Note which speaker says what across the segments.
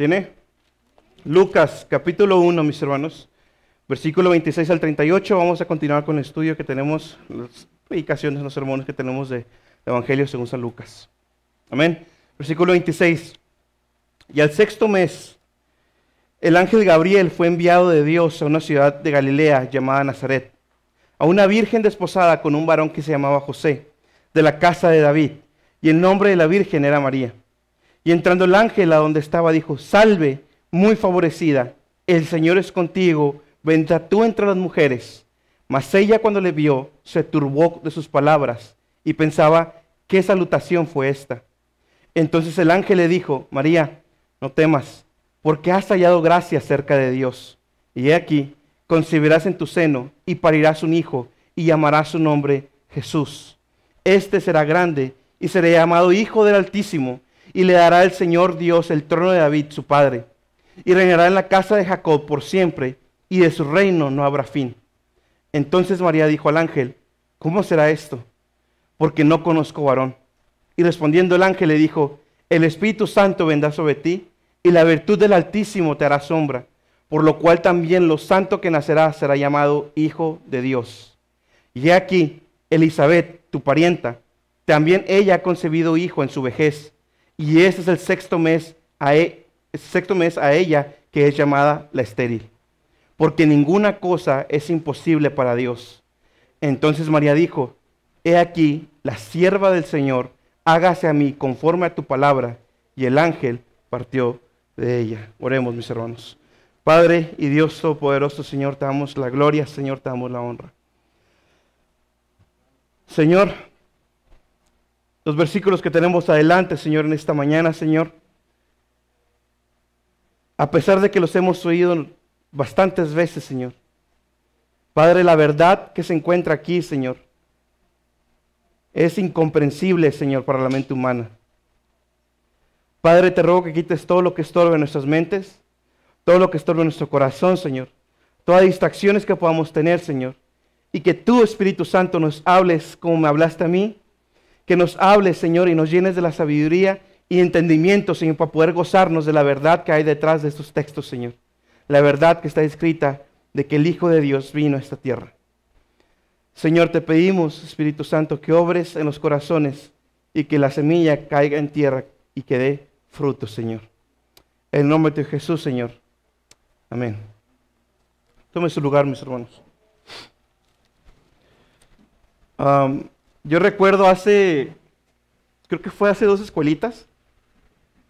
Speaker 1: ¿Tiene? Lucas, capítulo 1, mis hermanos, versículo 26 al 38. Vamos a continuar con el estudio que tenemos, las predicaciones, los sermones que tenemos de Evangelio según San Lucas. Amén. Versículo 26. Y al sexto mes, el ángel Gabriel fue enviado de Dios a una ciudad de Galilea llamada Nazaret, a una virgen desposada con un varón que se llamaba José, de la casa de David, y el nombre de la virgen era María. Y entrando el ángel a donde estaba, dijo: Salve, muy favorecida, el Señor es contigo, bendita tú entre las mujeres. Mas ella, cuando le vio, se turbó de sus palabras y pensaba: ¿qué salutación fue esta? Entonces el ángel le dijo: María, no temas, porque has hallado gracia cerca de Dios. Y he aquí, concebirás en tu seno y parirás un hijo, y llamarás su nombre Jesús. Este será grande y será llamado Hijo del Altísimo, y le dará el Señor Dios el trono de David, su padre, y reinará en la casa de Jacob por siempre, y de su reino no habrá fin. Entonces María dijo al ángel: ¿cómo será esto? Porque no conozco varón. Y respondiendo el ángel le dijo: el Espíritu Santo vendrá sobre ti, y la virtud del Altísimo te hará sombra, por lo cual también lo santo que nacerá será llamado Hijo de Dios. Y he aquí, Elisabet, tu parienta, también ella ha concebido hijo en su vejez, y este es el sexto mes a ella, que es llamada la estéril, porque ninguna cosa es imposible para Dios. Entonces María dijo: he aquí, la sierva del Señor, hágase a mí conforme a tu palabra. Y el ángel partió de ella. Oremos, mis hermanos. Padre y Dios Todopoderoso, Señor, te damos la gloria, Señor, te damos la honra. Señor, los versículos que tenemos adelante, Señor, en esta mañana, Señor, a pesar de que los hemos oído bastantes veces, Señor, Padre, la verdad que se encuentra aquí, Señor, es incomprensible, Señor, para la mente humana. Padre, te ruego que quites todo lo que estorbe en nuestras mentes, todo lo que estorbe en nuestro corazón, Señor, todas las distracciones que podamos tener, Señor, y que tú, Espíritu Santo, nos hables como me hablaste a mí, que nos hables, Señor, y nos llenes de la sabiduría y entendimiento, Señor, para poder gozarnos de la verdad que hay detrás de estos textos, Señor. La verdad que está escrita de que el Hijo de Dios vino a esta tierra. Señor, te pedimos, Espíritu Santo, que obres en los corazones y que la semilla caiga en tierra y que dé fruto, Señor. En el nombre de Jesús, Señor. Amén. Tome su lugar, mis hermanos. Yo recuerdo creo que fue hace 2 escuelitas,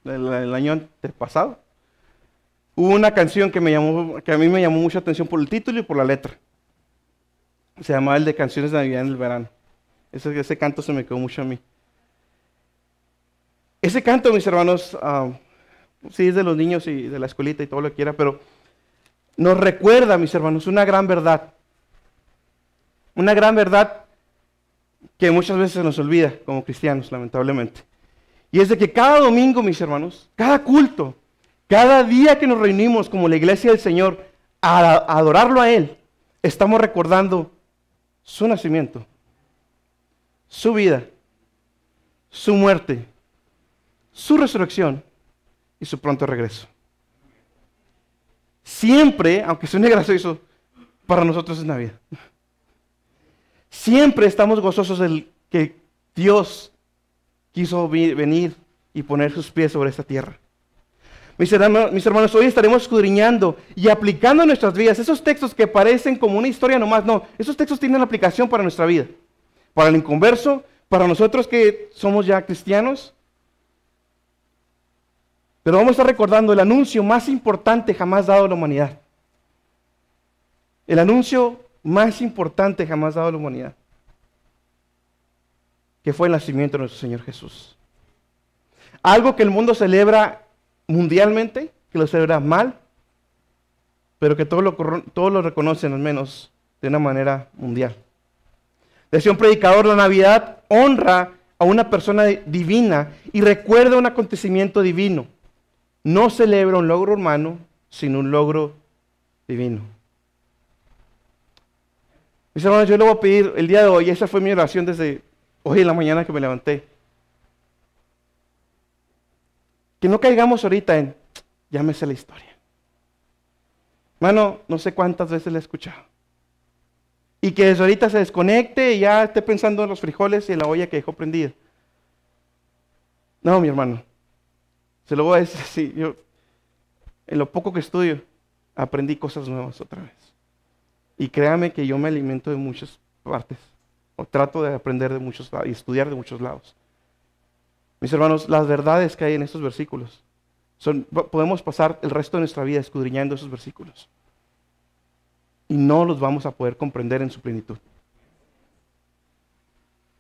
Speaker 1: el año pasado, hubo una canción que a mí me llamó mucha atención por el título y por la letra. Se llamaba el de Canciones de Navidad en el Verano. Ese canto se me quedó mucho a mí. Ese canto, mis hermanos, sí es de los niños y de la escuelita y todo lo que quiera, pero nos recuerda, mis hermanos, una gran verdad. Una gran verdad que muchas veces se nos olvida como cristianos, lamentablemente. Y es de que cada domingo, mis hermanos, cada culto, cada día que nos reunimos como la iglesia del Señor a adorarlo a Él, estamos recordando su nacimiento, su vida, su muerte, su resurrección y su pronto regreso. Siempre, aunque suene gracioso, para nosotros es Navidad. Siempre estamos gozosos de que Dios quiso venir y poner sus pies sobre esta tierra. Mis hermanos, hoy estaremos escudriñando y aplicando en nuestras vidas esos textos que parecen como una historia nomás. No, esos textos tienen aplicación para nuestra vida. Para el inconverso, para nosotros que somos ya cristianos. Pero vamos a estar recordando el anuncio más importante jamás dado a la humanidad. El anuncio más importante jamás dado a la humanidad, que fue el nacimiento de nuestro Señor Jesús. Algo que el mundo celebra mundialmente, que lo celebra mal, pero que todos lo reconocen al menos de una manera mundial. Decía un predicador: la Navidad honra a una persona divina y recuerda un acontecimiento divino. No celebra un logro humano, sino un logro divino. Mis hermanos, yo le voy a pedir el día de hoy, esa fue mi oración desde hoy en la mañana que me levanté, que no caigamos ahorita en Llámese la historia. Hermano, no sé cuántas veces le he escuchado. Y que desde ahorita se desconecte y ya esté pensando en los frijoles y en la olla que dejó prendida. No, mi hermano. Se lo voy a decir así. Yo, en lo poco que estudio, aprendí cosas nuevas otra vez. Y créame que yo me alimento de muchas partes. O trato de aprender de muchos lados y estudiar de muchos lados. Mis hermanos, las verdades que hay en estos versículos, podemos pasar el resto de nuestra vida escudriñando esos versículos. Y no los vamos a poder comprender en su plenitud.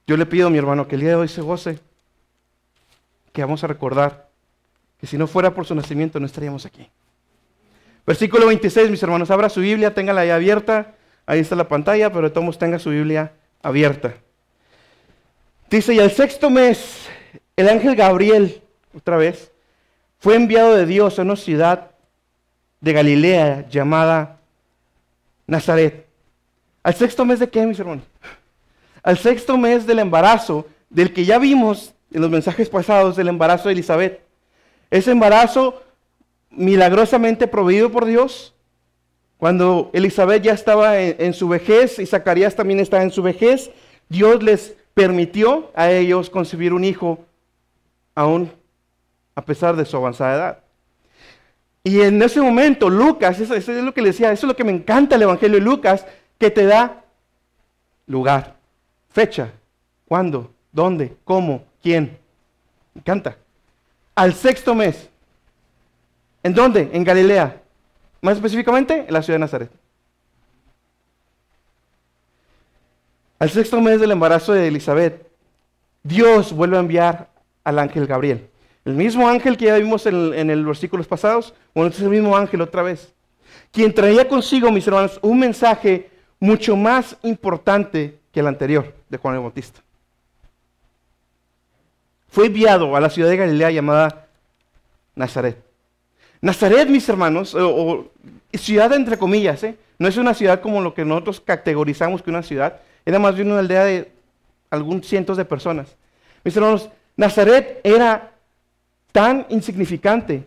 Speaker 1: Yo le pido a mi hermano que el día de hoy se goce, que vamos a recordar que si no fuera por su nacimiento no estaríamos aquí. Versículo 26, mis hermanos, abra su Biblia, téngala ahí abierta, ahí está la pantalla, pero de todos modos tenga su Biblia abierta. Dice, y al sexto mes, el ángel Gabriel, otra vez, fue enviado de Dios a una ciudad de Galilea llamada Nazaret. ¿Al sexto mes de qué, mis hermanos? Al sexto mes del embarazo, del que ya vimos en los mensajes pasados, del embarazo de Elizabeth. Ese embarazo milagrosamente proveído por Dios, cuando Elizabeth ya estaba en su vejez y Zacarías también estaba en su vejez, Dios les permitió a ellos concebir un hijo, aún a pesar de su avanzada edad. Y en ese momento, Lucas, eso es lo que le decía, eso es lo que me encanta el Evangelio de Lucas, que te da lugar, fecha, cuándo, dónde, cómo, quién. Me encanta. Al sexto mes. ¿En dónde? En Galilea. Más específicamente, en la ciudad de Nazaret. Al sexto mes del embarazo de Elizabeth, Dios vuelve a enviar al ángel Gabriel. El mismo ángel que ya vimos en los versículos pasados, bueno, es el mismo ángel otra vez, quien traía consigo, mis hermanos, un mensaje mucho más importante que el anterior de Juan el Bautista. Fue enviado a la ciudad de Galilea llamada Nazaret. Nazaret, mis hermanos, o ciudad entre comillas, no es una ciudad como lo que nosotros categorizamos que una ciudad, era más bien una aldea de algunos cientos de personas. Mis hermanos, Nazaret era tan insignificante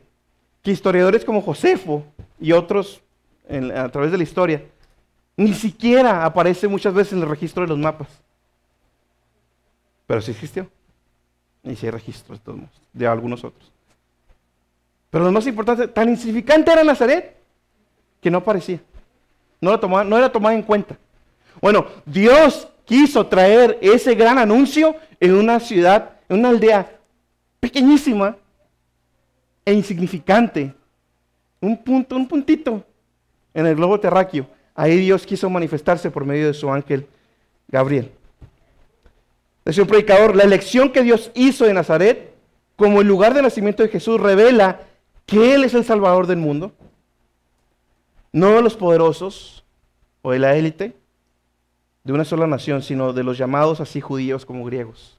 Speaker 1: que historiadores como Josefo y otros a través de la historia ni siquiera aparece muchas veces en el registro de los mapas. Pero sí existió. Y sí hay registros de todos modos, de algunos otros. Pero lo más importante, tan insignificante era Nazaret que no aparecía. No era tomada en cuenta. Bueno, Dios quiso traer ese gran anuncio en una ciudad, en una aldea pequeñísima e insignificante. Un puntito en el globo terráqueo. Ahí Dios quiso manifestarse por medio de su ángel Gabriel. Decía un predicador, la elección que Dios hizo de Nazaret como el lugar de nacimiento de Jesús revela que Él es el Salvador del mundo, no de los poderosos o de la élite de una sola nación, sino de los llamados así judíos como griegos.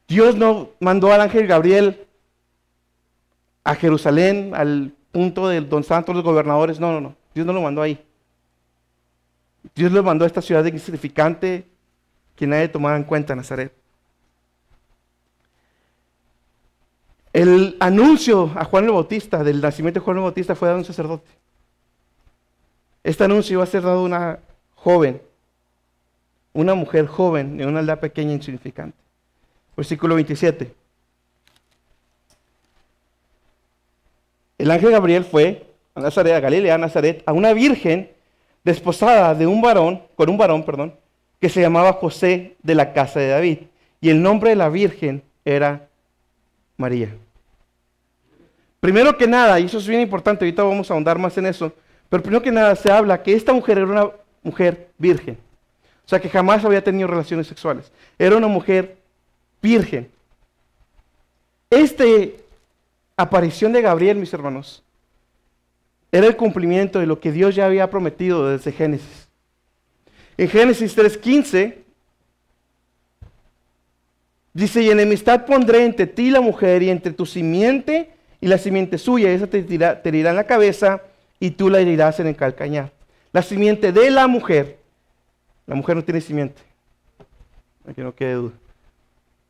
Speaker 1: Dios no mandó al ángel Gabriel a Jerusalén, al punto de donde estaban todos los gobernadores. No. Dios no lo mandó ahí. Dios lo mandó a esta ciudad insignificante que nadie tomaba en cuenta, Nazaret. El anuncio a Juan el Bautista del nacimiento de Juan el Bautista fue dado a un sacerdote. Este anuncio iba a ser dado a una joven, una mujer joven en una aldea pequeña e insignificante. Versículo 27. El ángel Gabriel fue a Nazaret, a Galilea, a Nazaret, a una virgen desposada de con un varón, que se llamaba José, de la casa de David. Y el nombre de la virgen era María. Primero que nada, y eso es bien importante, ahorita vamos a ahondar más en eso, pero primero que nada se habla que esta mujer era una mujer virgen. O sea, que jamás había tenido relaciones sexuales. Era una mujer virgen. Esta aparición de Gabriel, mis hermanos, era el cumplimiento de lo que Dios ya había prometido desde Génesis. En Génesis 3:15 dice, y enemistad pondré entre ti y la mujer, y entre tu simiente y la simiente suya, y esa te herirá en la cabeza, y tú la herirás en el calcañar. La simiente de la mujer no tiene simiente, para que no quede duda.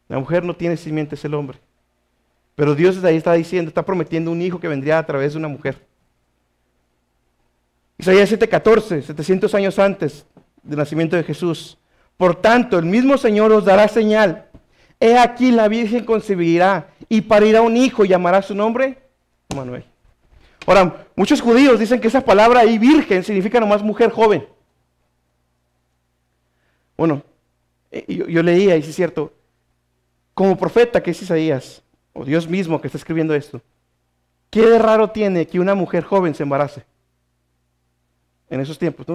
Speaker 1: La mujer no tiene simiente, es el hombre. Pero Dios desde ahí está diciendo, está prometiendo un hijo que vendría a través de una mujer. Isaías 7:14, 700 años antes del nacimiento de Jesús. Por tanto, el mismo Señor os dará señal. He aquí la Virgen concebirá y parirá un hijo y llamará su nombre Emmanuel. Ahora, muchos judíos dicen que esa palabra ahí, virgen, significa nomás mujer joven. Bueno, yo leía, y sí es cierto, como profeta que es Isaías, o Dios mismo que está escribiendo esto, ¿qué de raro tiene que una mujer joven se embarace? En esos tiempos,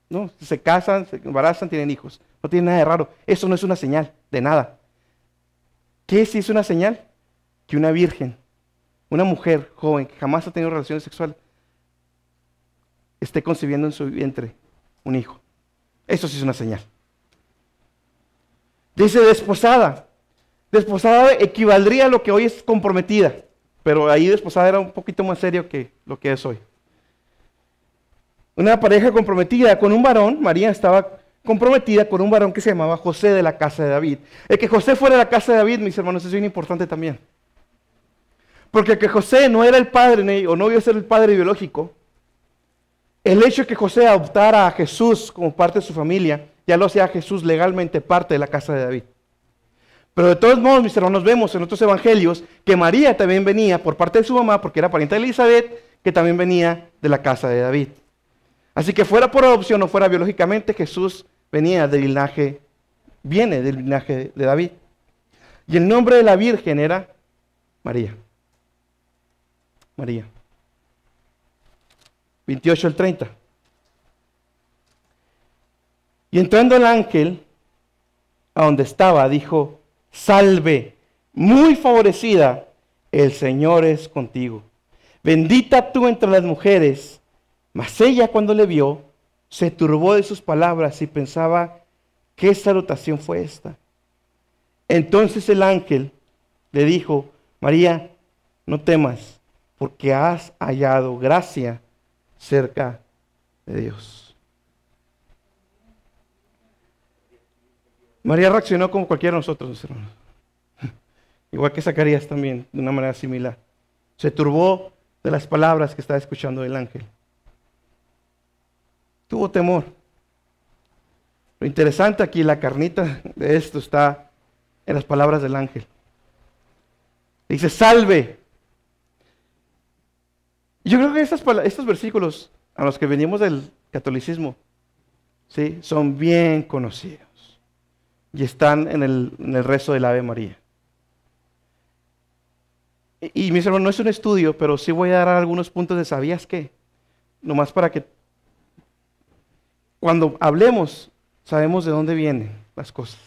Speaker 1: no, se casan, se embarazan, tienen hijos. No tiene nada de raro. Eso no es una señal de nada. ¿Qué sí es una señal? Que una virgen, una mujer joven que jamás ha tenido relaciones sexuales, esté concibiendo en su vientre un hijo. Eso sí es una señal. Dice desposada. Desposada equivaldría a lo que hoy es comprometida, pero ahí desposada era un poquito más serio que lo que es hoy. Una pareja comprometida con un varón, María estaba comprometida con un varón que se llamaba José de la casa de David. El que José fuera de la casa de David, mis hermanos, es bien importante también. Porque que José no era el padre, o no iba a ser el padre biológico, el hecho de que José adoptara a Jesús como parte de su familia, ya lo hacía a Jesús legalmente parte de la casa de David. Pero de todos modos, mis hermanos, vemos en otros evangelios que María también venía por parte de su mamá, porque era pariente de Elizabeth, que también venía de la casa de David. Así que fuera por adopción o fuera biológicamente, Jesús viene del linaje de David. Y el nombre de la Virgen era María. María. 28 al 30. Y entrando el ángel a donde estaba, dijo: salve, muy favorecida, el Señor es contigo. Bendita tú entre las mujeres. Mas ella, cuando le vio, se turbó de sus palabras y pensaba: ¿qué salutación fue esta? Entonces el ángel le dijo: María, no temas, porque has hallado gracia cerca de Dios. María reaccionó como cualquiera de nosotros, hermanos. Igual que Zacarías también, de una manera similar. Se turbó de las palabras que estaba escuchando el ángel. Tuvo temor. Lo interesante aquí, la carnita de esto está en las palabras del ángel. Dice: salve. Yo creo que estos versículos a los que venimos del catolicismo, ¿sí?, son bien conocidos y están en el rezo del Ave María. Y mis hermanos, no es un estudio, pero sí voy a dar algunos puntos de ¿sabías qué? Nomás para que cuando hablemos, sabemos de dónde vienen las cosas.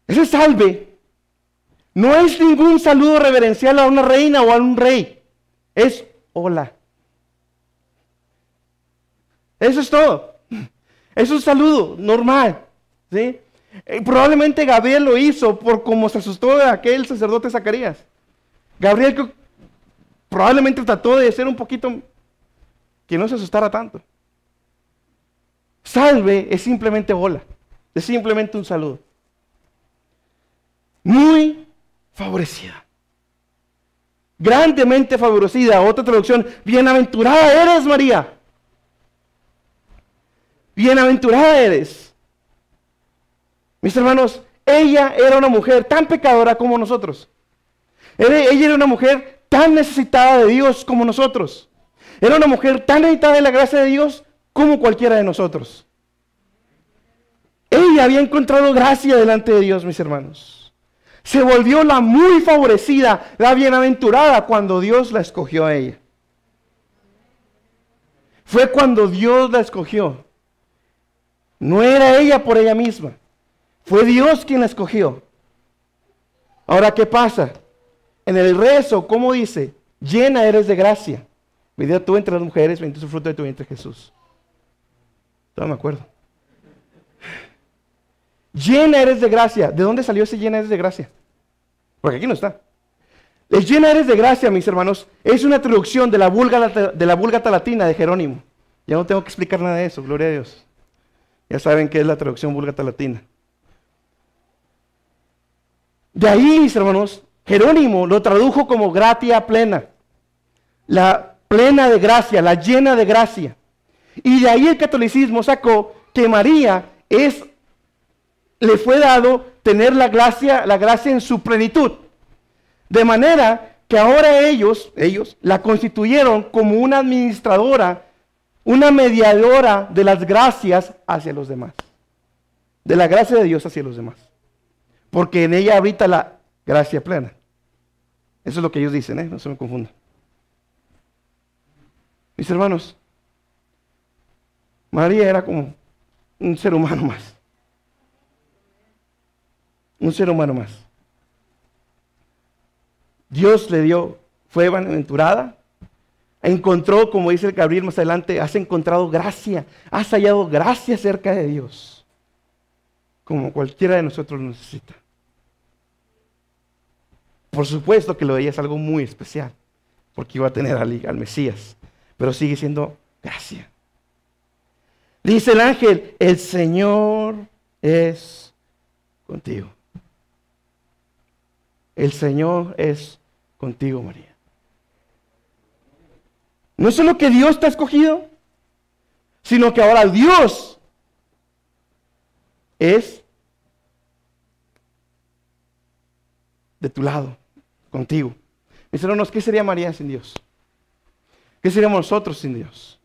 Speaker 1: Ese salve no es ningún saludo reverencial a una reina o a un rey. Es hola. Eso es todo. Es un saludo normal, ¿sí? Probablemente Gabriel lo hizo por cómo se asustó de aquel sacerdote Zacarías. Gabriel probablemente trató de ser un poquito que no se asustara tanto. Salve es simplemente hola, es simplemente un saludo. Muy favorecida, grandemente favorecida. Otra traducción: bienaventurada eres, María. Bienaventurada eres. Mis hermanos, ella era una mujer tan pecadora como nosotros. Ella era una mujer tan necesitada de Dios como nosotros. Era una mujer tan necesitada de la gracia de Dios como cualquiera de nosotros. Ella había encontrado gracia delante de Dios, mis hermanos. Se volvió la muy favorecida, la bienaventurada, cuando Dios la escogió a ella. Fue cuando Dios la escogió. No era ella por ella misma. Fue Dios quien la escogió. Ahora, ¿qué pasa? En el rezo, ¿cómo dice? Llena eres de gracia. Bendita tú entre las mujeres, bendito es el fruto de tu vientre, Jesús. Todavía me acuerdo. Llena eres de gracia. ¿De dónde salió ese llena eres de gracia? Porque aquí no está. El llena eres de gracia, mis hermanos, es una traducción de la Vulgata Latina de Jerónimo. Ya no tengo que explicar nada de eso, gloria a Dios. Ya saben qué es la traducción Vulgata Latina. De ahí, mis hermanos, Jerónimo lo tradujo como gratia plena. La plena de gracia, la llena de gracia. Y de ahí el catolicismo sacó que María le fue dado tener la gracia en su plenitud. De manera que ahora ellos la constituyeron como una administradora, una mediadora de las gracias hacia los demás. De la gracia de Dios hacia los demás. Porque en ella habita la gracia plena. Eso es lo que ellos dicen, no se me confundan. Mis hermanos, María era como un ser humano más. Un ser humano más. Dios le dio, fue bienaventurada, encontró, como dice el Gabriel más adelante, has encontrado gracia, has hallado gracia cerca de Dios, como cualquiera de nosotros lo necesita. Por supuesto que lo de ella es algo muy especial, porque iba a tener al Mesías, pero sigue siendo gracia. Dice el ángel, el Señor es contigo. El Señor es contigo, María. No solo que Dios te ha escogido, sino que ahora Dios es de tu lado, contigo. Mis hermanos, ¿qué sería María sin Dios? ¿Qué seríamos nosotros sin Dios?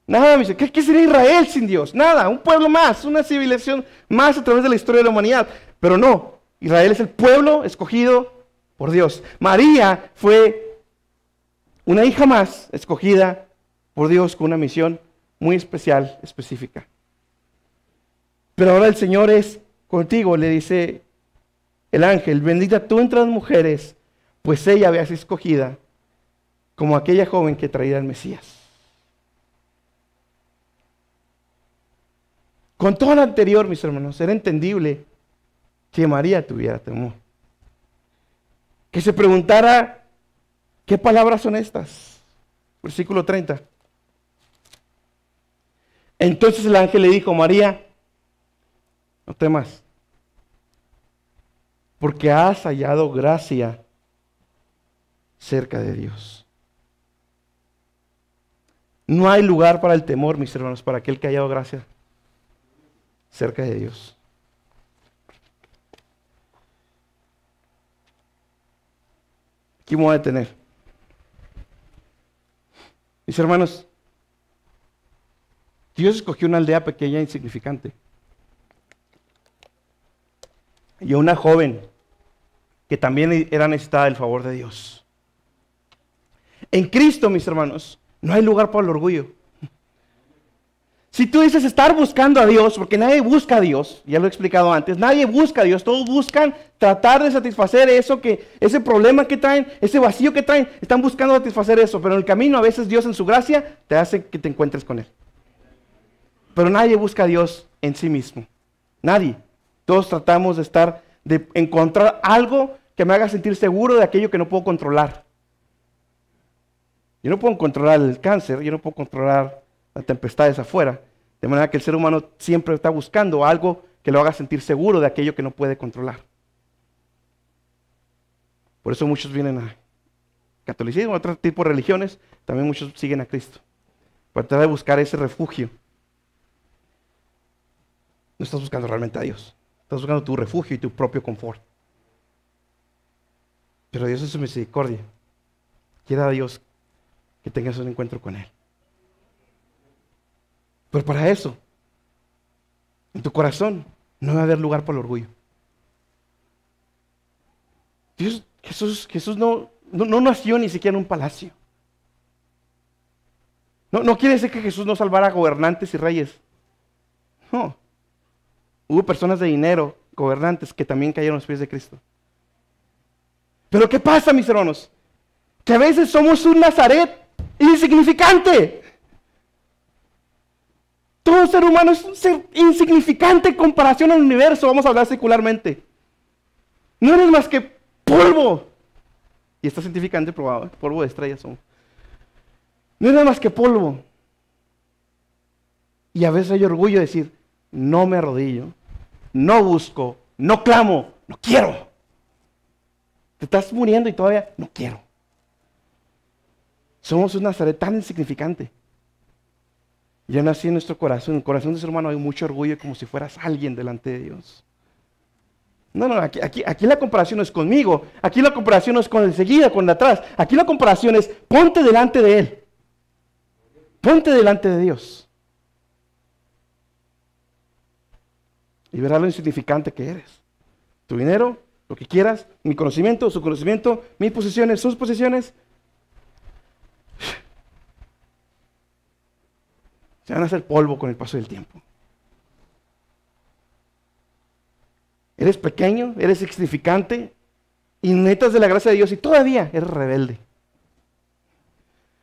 Speaker 1: Nada, ¿qué sería Israel sin Dios? Nada, un pueblo más, una civilización más a través de la historia de la humanidad. Pero no, Israel es el pueblo escogido por Dios. María fue una hija más escogida por Dios con una misión muy especial, específica. Pero ahora el Señor es contigo, le dice el ángel, bendita tú entre las mujeres, pues ella había sido escogida como aquella joven que traía al Mesías. Con todo lo anterior, mis hermanos, era entendible que María tuviera temor. Que se preguntara, ¿qué palabras son estas? Versículo 30. Entonces el ángel le dijo, María, no temas, porque has hallado gracia cerca de Dios. No hay lugar para el temor, mis hermanos, para aquel que ha hallado gracia cerca de Dios. Aquí me voy a detener. Mis hermanos, Dios escogió una aldea pequeña e insignificante. Y a una joven que también era necesitada del favor de Dios. En Cristo, mis hermanos, no hay lugar para el orgullo. Si tú dices estar buscando a Dios, porque nadie busca a Dios, ya lo he explicado antes, nadie busca a Dios, todos buscan tratar de satisfacer ese problema que traen, ese vacío que traen, están buscando satisfacer eso, pero en el camino a veces Dios en su gracia te hace que te encuentres con Él. Pero nadie busca a Dios en sí mismo, nadie. Todos tratamos de encontrar algo que me haga sentir seguro de aquello que no puedo controlar. Yo no puedo controlar el cáncer, yo no puedo controlar las tempestades afuera, de manera que el ser humano siempre está buscando algo que lo haga sentir seguro de aquello que no puede controlar. Por eso muchos vienen a catolicismo, a otro tipo de religiones, también muchos siguen a Cristo, para tratar de buscar ese refugio. No estás buscando realmente a Dios, estás buscando tu refugio y tu propio confort. Pero Dios en su misericordia quiere a Dios que tengas un encuentro con Él. Pero para eso, en tu corazón, no va a haber lugar para el orgullo. Jesús no nació ni siquiera en un palacio. No quiere decir que Jesús no salvara a gobernantes y reyes. No. Hubo personas de dinero, gobernantes, que también cayeron a los pies de Cristo. Pero ¿qué pasa, mis hermanos? Que a veces somos un Nazaret insignificante. Todo ser humano es un ser insignificante en comparación al universo, vamos a hablar secularmente. No eres más que polvo. Y está científicamente probado, polvo de estrellas somos. No eres más que polvo. Y a veces hay orgullo de decir, no me arrodillo, no busco, no clamo, no quiero. Te estás muriendo y todavía no quiero. Somos un Nazaret tan insignificante. Ya nací en nuestro corazón. En el corazón de ser humano hay mucho orgullo, como si fueras alguien delante de Dios. No, aquí la comparación no es conmigo. Aquí la comparación no es con el seguida, con el de atrás. Aquí la comparación es ponte delante de Él. Ponte delante de Dios. Y verás lo insignificante que eres. Tu dinero, lo que quieras, mi conocimiento, su conocimiento, mis posesiones, sus posesiones, se van a hacer polvo con el paso del tiempo. Eres pequeño, eres insignificante y necesitas de la gracia de Dios y todavía eres rebelde.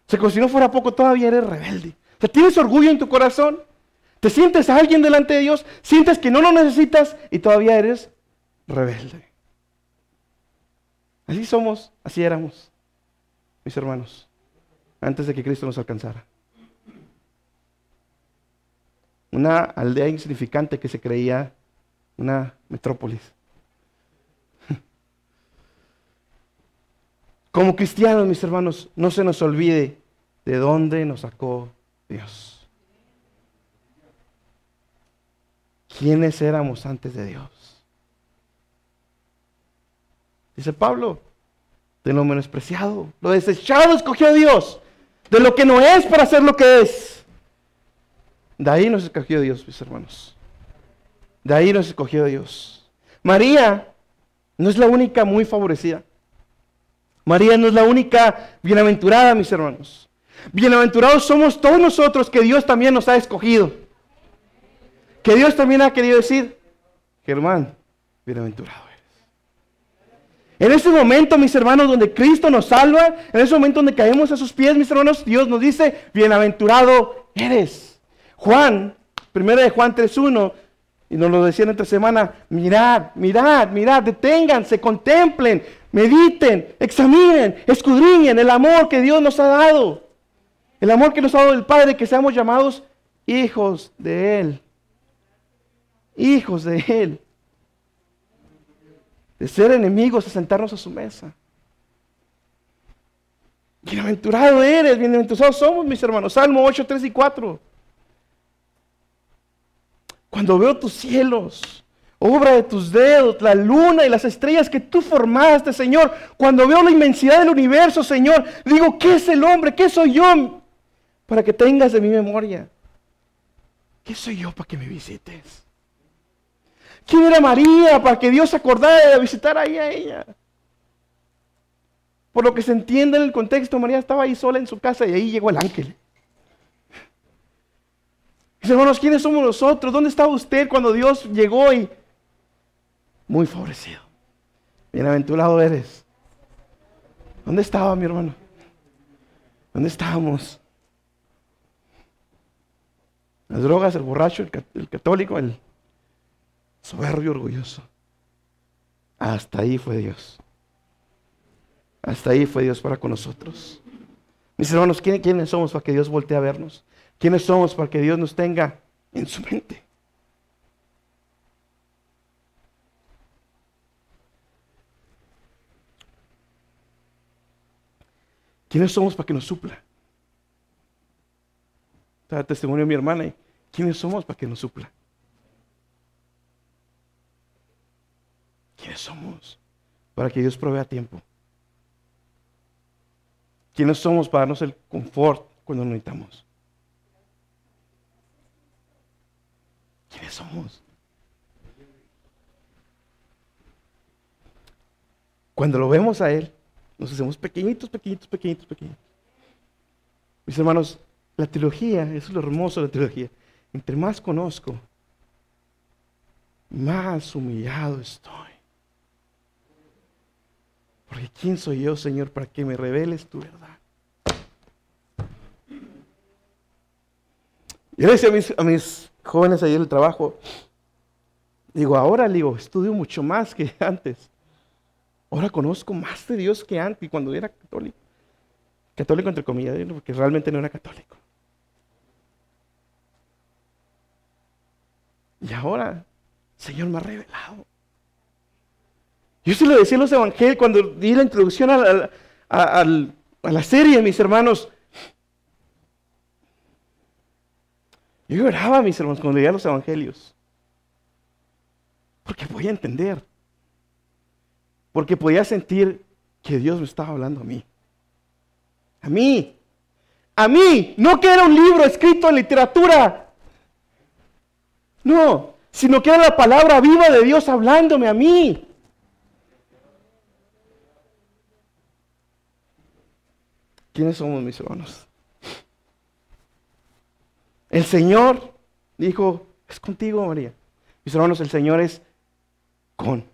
Speaker 1: O sea, como si no fuera poco, todavía eres rebelde. O sea, tienes orgullo en tu corazón, te sientes a alguien delante de Dios, sientes que no lo necesitas y todavía eres rebelde. Así somos, así éramos, mis hermanos, antes de que Cristo nos alcanzara. Una aldea insignificante que se creía una metrópolis. Como cristianos, mis hermanos, no se nos olvide de dónde nos sacó Dios. ¿Quiénes éramos antes de Dios? Dice Pablo, de lo menospreciado, lo desechado escogió Dios, de lo que no es para hacer lo que es. De ahí nos escogió Dios, mis hermanos. De ahí nos escogió Dios. María no es la única muy favorecida. María no es la única bienaventurada, mis hermanos. Bienaventurados somos todos nosotros que Dios también nos ha escogido. Que Dios también ha querido decir, Germán, bienaventurado eres. En ese momento, mis hermanos, donde Cristo nos salva, en ese momento donde caemos a sus pies, mis hermanos, Dios nos dice, bienaventurado eres. Juan, 1 de Juan 3:1, y nos lo decían esta semana, mirad, mirad, mirad, deténganse, contemplen, mediten, examinen, escudriñen el amor que Dios nos ha dado. El amor que nos ha dado el Padre, que seamos llamados hijos de Él. Hijos de Él. De ser enemigos a sentarnos a su mesa. Bienaventurado eres, bienaventurados somos, mis hermanos. Salmo 8, 3 y 4. Cuando veo tus cielos, obra de tus dedos, la luna y las estrellas que tú formaste, Señor. Cuando veo la inmensidad del universo, Señor, digo, ¿qué es el hombre? ¿Qué soy yo? Para que tengas de mi memoria. ¿Qué soy yo para que me visites? ¿Quién era María para que Dios se acordara de visitar ahí a ella? Por lo que se entiende en el contexto, María estaba ahí sola en su casa y ahí llegó el ángel. Mis hermanos, ¿quiénes somos nosotros? ¿Dónde estaba usted cuando Dios llegó y muy favorecido? Bienaventurado eres. ¿Dónde estaba, mi hermano? ¿Dónde estábamos? Las drogas, el borracho, el católico, el soberbio, orgulloso. Hasta ahí fue Dios. Hasta ahí fue Dios para con nosotros. Mis hermanos, ¿quiénes somos para que Dios voltee a vernos? ¿Quiénes somos para que Dios nos tenga en su mente? ¿Quiénes somos para que nos supla? Está el testimonio de mi hermana. ¿Quiénes somos para que nos supla? ¿Quiénes somos para que Dios provea tiempo? ¿Quiénes somos para darnos el confort cuando lo necesitamos? ¿Quiénes somos? Cuando lo vemos a Él, nos hacemos pequeñitos, pequeñitos, pequeñitos, pequeñitos. Mis hermanos, la teología, eso es lo hermoso de la teología. Entre más conozco, más humillado estoy. Porque ¿quién soy yo, Señor, para que me reveles tu verdad? Yo le decía a mis jóvenes ayer en el trabajo, ahora estudio mucho más que antes. Ahora conozco más de Dios que antes, cuando era católico. Católico entre comillas, porque realmente no era católico. Y ahora, Señor me ha revelado. Yo se lo decía a los evangelios cuando di la introducción a la serie, mis hermanos. Yo lloraba, mis hermanos, cuando leía los evangelios. Porque podía entender. Porque podía sentir que Dios me estaba hablando a mí. A mí. A mí. No que era un libro escrito en literatura. No. Sino que era la palabra viva de Dios hablándome a mí. ¿Quiénes somos, mis hermanos? El Señor dijo, es contigo, María. Mis hermanos, el Señor es con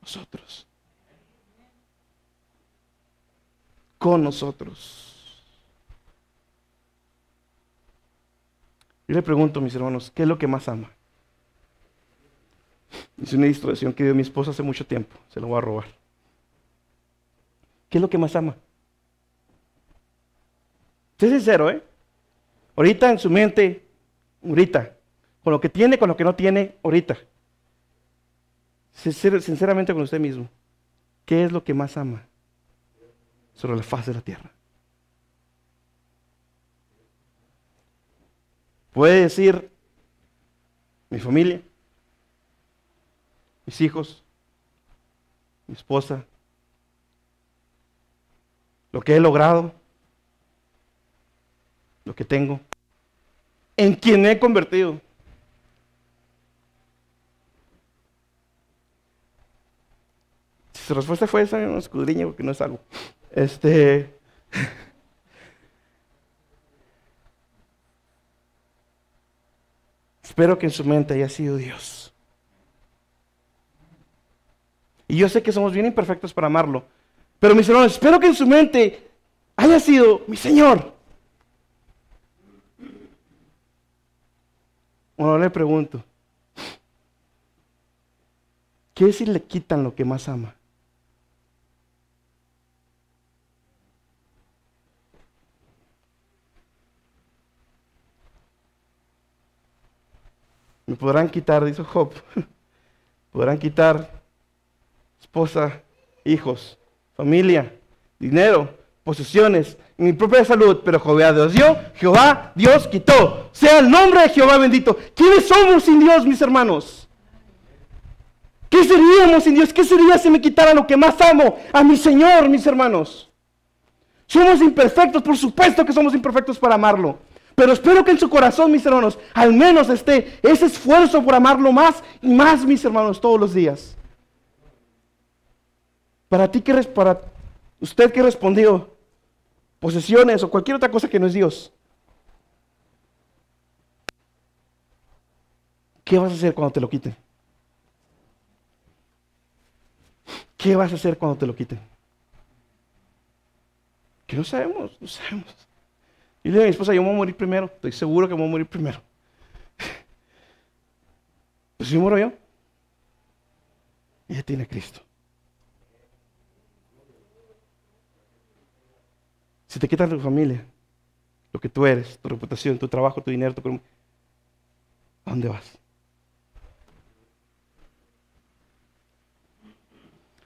Speaker 1: nosotros. Con nosotros. Yo le pregunto, mis hermanos, ¿qué es lo que más ama? Es una ilustración que dio mi esposa hace mucho tiempo. Se lo voy a robar. ¿Qué es lo que más ama? Sé sincero, ¿eh? Ahorita en su mente, ahorita, con lo que tiene, con lo que no tiene, ahorita. Sinceramente con usted mismo, ¿qué es lo que más ama sobre la faz de la tierra? Puede decir mi familia, mis hijos, mi esposa, lo que he logrado, lo que tengo, en quien me he convertido. Si su respuesta fue esa, no escudriñe porque no es algo. Espero que en su mente haya sido Dios. Y yo sé que somos bien imperfectos para amarlo, pero mis hermanos, espero que en su mente haya sido mi Señor. Bueno, le pregunto, ¿qué si le quitan lo que más ama? Me podrán quitar, dice Job, podrán quitar esposa, hijos, familia, dinero, posesiones, mi propia salud, pero Jehová Dios quitó. Sea el nombre de Jehová bendito. ¿Quiénes somos sin Dios, mis hermanos? ¿Qué seríamos sin Dios? ¿Qué sería si me quitara lo que más amo? A mi Señor, mis hermanos. Somos imperfectos, por supuesto que somos imperfectos para amarlo. Pero espero que en su corazón, mis hermanos, al menos esté ese esfuerzo por amarlo más y más, mis hermanos, todos los días. Para usted que respondió, posesiones o cualquier otra cosa que no es Dios, ¿qué vas a hacer cuando te lo quiten? ¿Qué vas a hacer cuando te lo quiten? Que no sabemos, no sabemos. Y le digo a mi esposa, yo me voy a morir primero, estoy seguro que me voy a morir primero. Pues si muero yo, ella tiene a Cristo. Si te quitan tu familia, lo que tú eres, tu reputación, tu trabajo, tu dinero, ¿a dónde vas?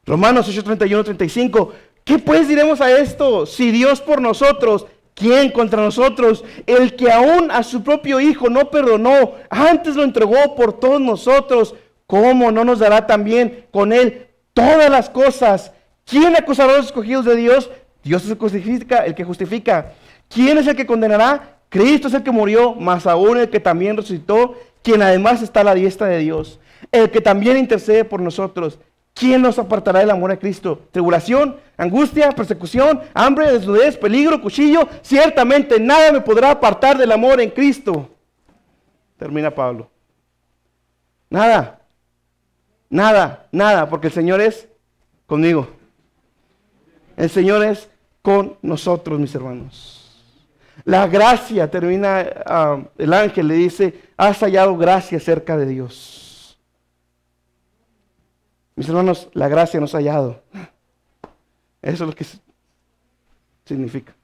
Speaker 1: Romanos 8, 31, 35. ¿Qué pues diremos a esto? Si Dios por nosotros, ¿quién contra nosotros? El que aún a su propio Hijo no perdonó, antes lo entregó por todos nosotros, ¿cómo no nos dará también con Él todas las cosas? ¿Quién acusará a los escogidos de Dios? Dios es el que justifica. ¿Quién es el que condenará? Cristo es el que murió, más aún el que también resucitó, quien además está a la diestra de Dios, el que también intercede por nosotros. ¿Quién nos apartará del amor a Cristo? ¿Tribulación, angustia, persecución, hambre, desnudez, peligro, cuchillo? Ciertamente nada me podrá apartar del amor en Cristo. Termina Pablo. Nada, nada, nada, porque el Señor es conmigo. El Señor es con nosotros, mis hermanos. La gracia, termina el ángel, le dice, has hallado gracia cerca de Dios. Mis hermanos, la gracia nos ha hallado. Eso es lo que significa.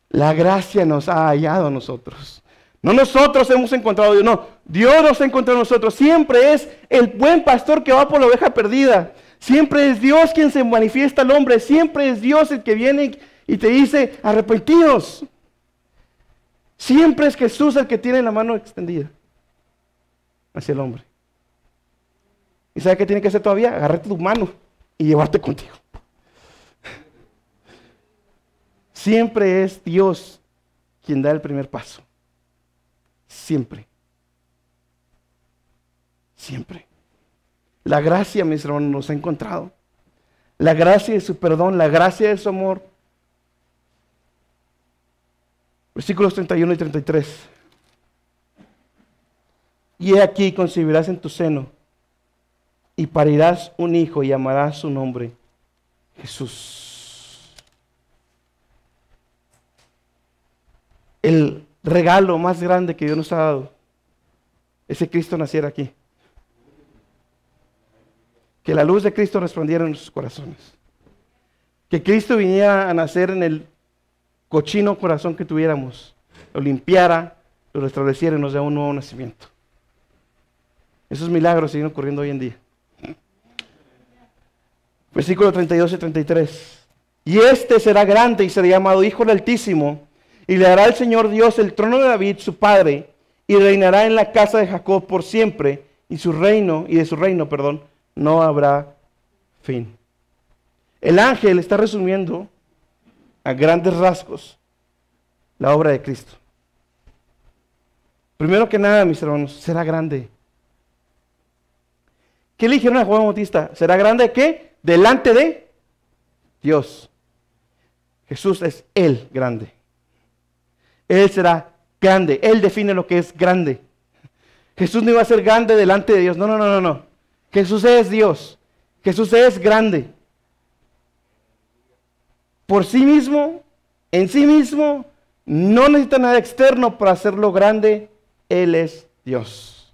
Speaker 1: La gracia nos ha hallado a nosotros. No nosotros hemos encontrado a Dios, no. Dios nos ha encontrado a nosotros. Siempre es el buen pastor que va por la oveja perdida. Siempre es Dios quien se manifiesta al hombre. Siempre es Dios el que viene y te dice, arrepentidos. Siempre es Jesús el que tiene la mano extendida hacia el hombre. ¿Y sabe qué tiene que hacer todavía? Agarrarte tu mano y llevarte contigo. Siempre es Dios quien da el primer paso. Siempre. Siempre. La gracia, mis hermanos, nos ha encontrado. La gracia de su perdón, la gracia de su amor. Versículos 31 y 33. Y he aquí concebirás en tu seno y parirás un hijo y llamarás su nombre Jesús. El regalo más grande que Dios nos ha dado es que Cristo naciera aquí. Que la luz de Cristo resplandiera en nuestros corazones. Que Cristo viniera a nacer en el cochino corazón que tuviéramos, lo limpiara, lo restableciera y nos dé un nuevo nacimiento. Esos milagros siguen ocurriendo hoy en día. Versículo 32 y 33. Y este será grande y será llamado Hijo del Altísimo, y le dará al Señor Dios el trono de David, su padre, y reinará en la casa de Jacob por siempre, y de su reino, no habrá fin. El ángel está resumiendo a grandes rasgos la obra de Cristo. Primero que nada, mis hermanos, será grande. ¿Qué le dijeron a Juan Bautista? ¿Será grande qué? Delante de Dios. Jesús es el grande. Él será grande. Él define lo que es grande. Jesús no iba a ser grande delante de Dios. No. Jesús es Dios. Jesús es grande. Por sí mismo, en sí mismo, no necesita nada externo para hacerlo grande. Él es Dios.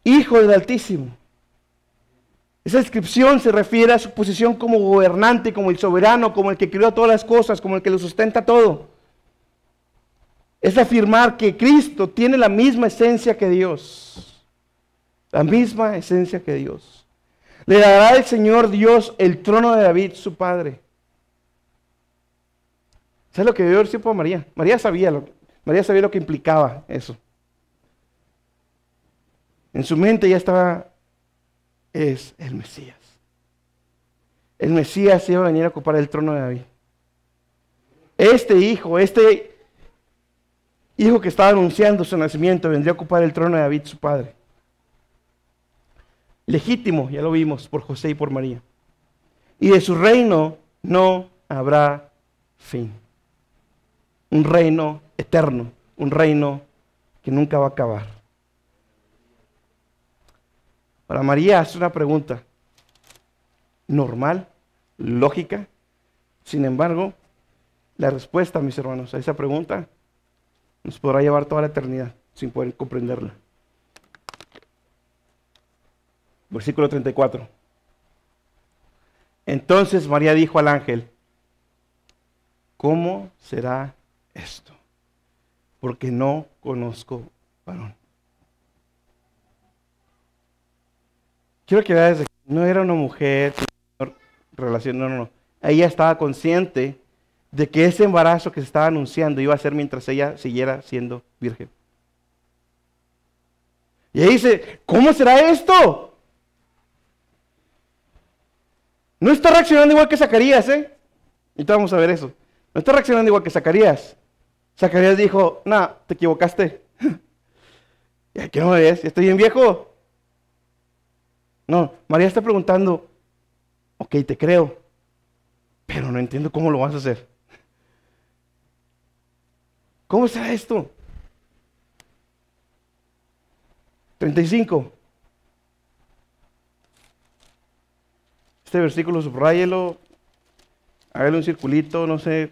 Speaker 1: Hijo del Altísimo. Esa descripción se refiere a su posición como gobernante, como el soberano, como el que creó todas las cosas, como el que lo sustenta todo. Es afirmar que Cristo tiene la misma esencia que Dios. La misma esencia que Dios. Le dará al Señor Dios el trono de David, su padre. ¿Sabes lo que debió decir por María? María sabía lo que implicaba eso. En su mente ya estaba, es el Mesías. El Mesías iba a venir a ocupar el trono de David. Este hijo que estaba anunciando su nacimiento, vendría a ocupar el trono de David, su padre. Legítimo, ya lo vimos, por José y por María. Y de su reino no habrá fin. Un reino eterno, un reino que nunca va a acabar. Para María es una pregunta normal, lógica. Sin embargo, la respuesta, mis hermanos, a esa pregunta nos podrá llevar toda la eternidad sin poder comprenderla. Versículo 34. Entonces María dijo al ángel, ¿cómo será esto? Porque no conozco varón. Quiero que veas, no era una mujer, relación, no. Ella estaba consciente de que ese embarazo que se estaba anunciando iba a ser mientras ella siguiera siendo virgen. Y ella dice, ¿cómo será esto? No está reaccionando igual que Zacarías, Ahorita vamos a ver eso. No está reaccionando igual que Zacarías. Zacarías dijo, no, te equivocaste. ¿Qué no me ves? ¿Estoy bien viejo? No, María está preguntando, ok, te creo, pero no entiendo cómo lo vas a hacer. ¿Cómo será esto? 35. Este versículo subráyelo, hágale un circulito, no sé.